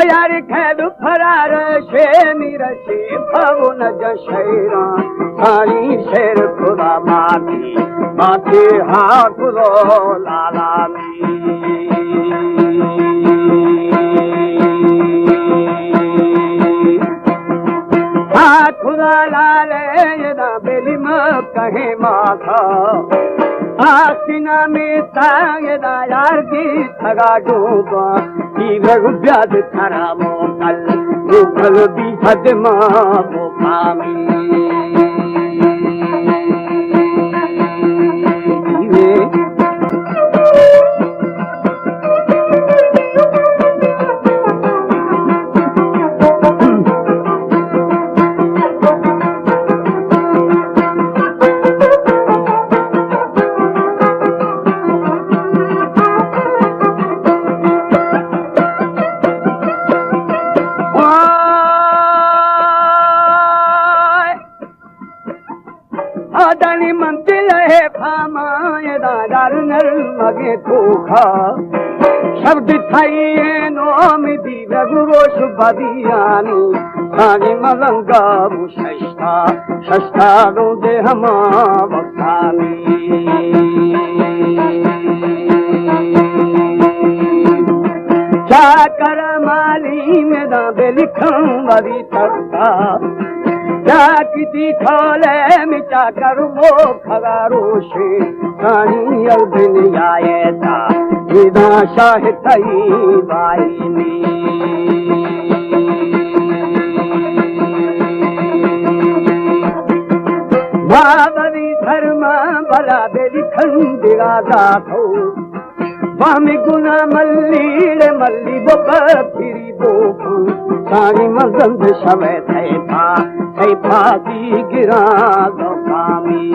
यार खैर फरार शे निरशे भवन जशैरा सारी शेर खुदा माती माथे हाथ रो लालामी हाथ खुदा लाले यदा बेली म कहे माथा आसिना में तांगदा यार की थगा डूबा रघुव्याध थारा मोकल मुगल भी भदमा मोकामी दानी मंतिल है फामाए दादार नर मगे तोखा शब्द थाई नोम दी रघुरो शुभदियानी सानी मलंगा मुशस्ता शस्ता रो दे हमा बखानी क्या कर माली में दा बेलिखं वरी तक्का क्या किसी खोले मिटा कर वो खगारोशे कानी अल्बिन आए था विदा शाह तई बाईनी बाबरी धर्मा बला बेली खंडिरा जातो वामी गुना मल्ली मल्ली बोबा फिरी बोबू सारी मगंद शवे थे था फासी गिरा गोपामी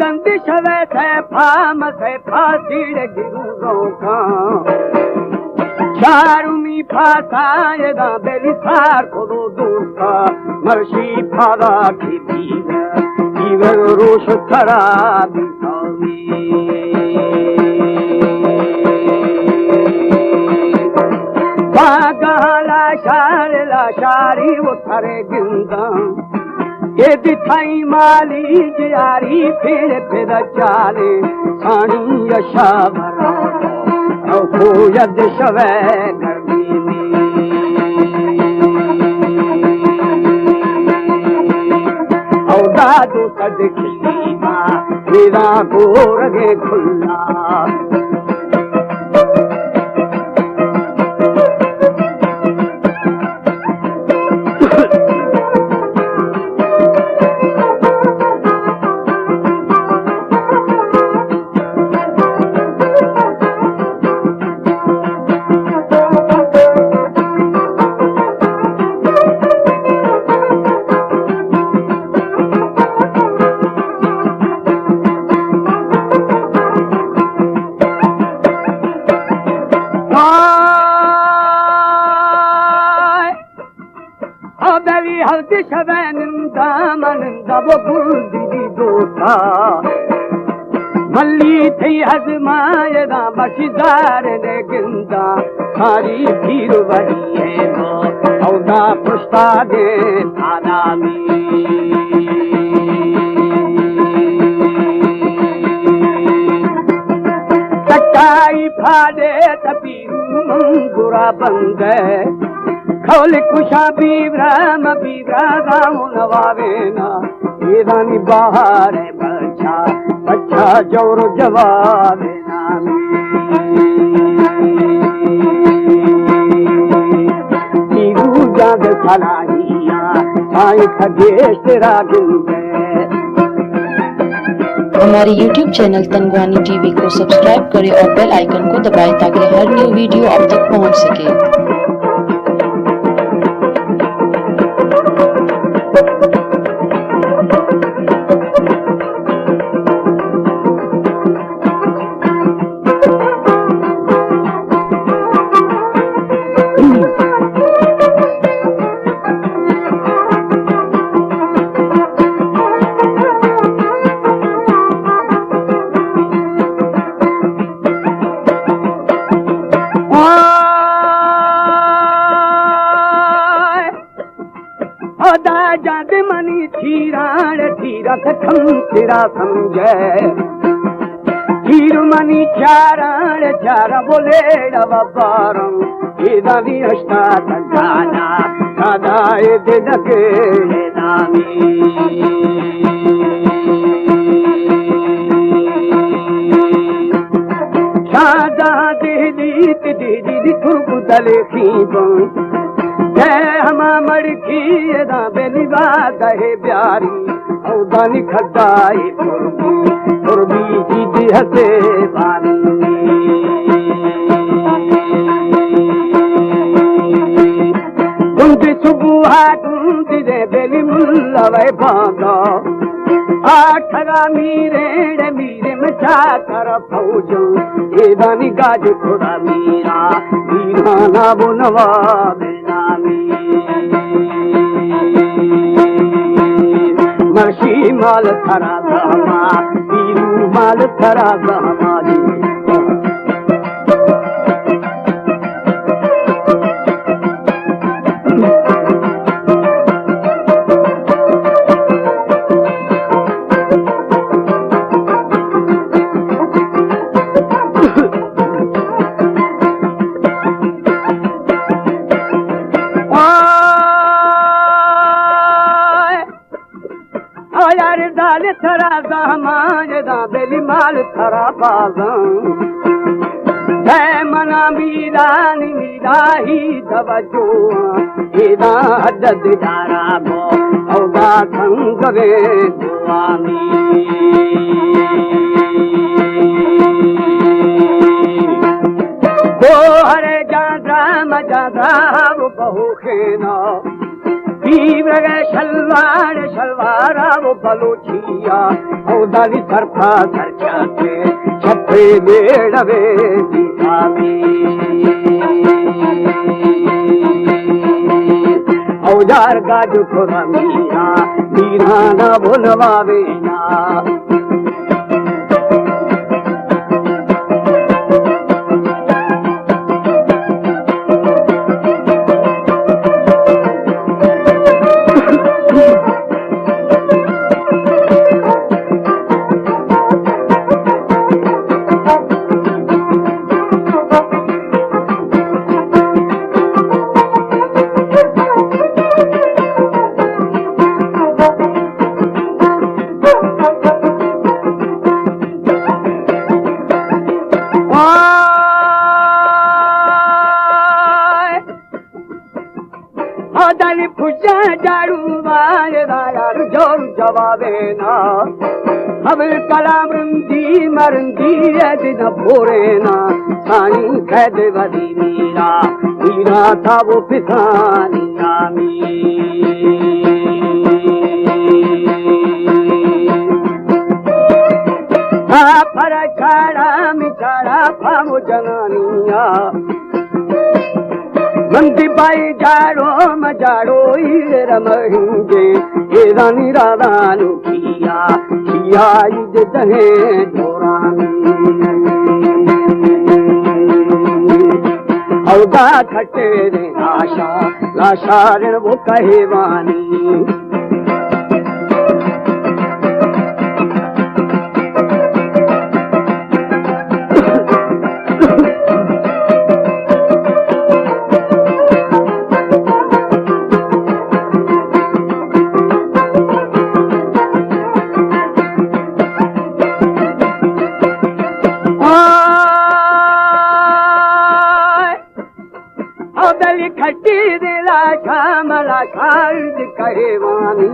दंदी शवे थे फाम से फांसी गिरू का चारुमी फासाए दा बेली सार को दूसरा मर्शी फादा की दीवर रोश खरा बिसावी बागला शारी उठरे गिंदा ये दिखाई माली जारी फिर चाले सानी यशा भरा औ यद शवे गर्मीनी औ दादू कद खिली मां मेरा गोर गे खुल्ला हल्दी शवै निंदा मनिंदा वो बुल्दी दी दोता मल्ली थी हजमायदा बशीदार ने गिंदा सारी भीड़ वरी है वो औदा पुष्टा दे आदामी सच्चाई फादे तपीरू मंगुरा बंदे खौल कुशा बीवरा गाँव नवावेना येदानी बाहर बच्चा बच्चा जोर जवावेना तीरू जाग सलाहिया साई खगेश तेरा गिंदे। हमारे YouTube चैनल तनगवानी टीवी को सब्सक्राइब करें और बेल आइकन को दबाएं ताकि हर न्यू वीडियो आप तक पहुंच सके। जाद मनी थीराण थीरा थम तेरा समझे थीर मनी चाराण चारा बोले बारम एदा भी अष्टा तगाना दादा ए दे दके दामी शादा दे दी खुरकु दले खीबन हमा मड़की दा बेलिवा दहे प्यारी औदानी खदाई पुरबी जी हसे बानी कुंदी सुबुहा कुंदी दे बेली मुल्ला वै बांगा आठरा मीरे में चाकर फौजो एदानी गाज खुदा मीरा ना बुनवा मर्शी माल थरा गहमा पीरू माल थरा गहमा दाल थरा सामान दा बेली माल थरा बाज़ां है मना मीरानी मीराही तवज्जो एदा हदद दारा बो औदा संग वे दुआमी को हरे जादा मजादा वो बहु खेना शलवारा वो बलोचिया औदाली सरफा सरचाते छपे बेड़वे दीवामी औजार गाज खुरा मीरा मीरा ना बोलवावे ना दाली फुजा जाड़ू यार जोर जवाबे ना अब कलाम रंदी मरंदी दिन भोरे ना साई कैद वदी मीरा था वो पिसानी आमी पर छाड़ा मिछाड़ा पामो जनानिया मंदी बाई जाड़ो मजाड़ो ईरे रमहिंगे ये रानी राधानु किया ईद दहे जोरानी औदा खटे रे आशा लाशारण वो कहेवानी खटी दिला शामला शारद कहेवानी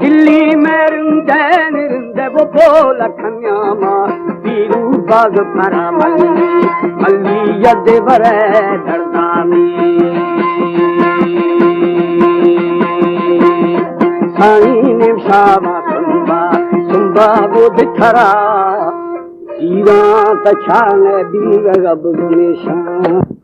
दिल्ली में रिंदे वो बोल खन्यामा पीरू बाग परा मल्ली यद बरे दर्दानी साई ने शाबा सुंबा वो दिखरा जीवा तछाने दी गब गुनेशा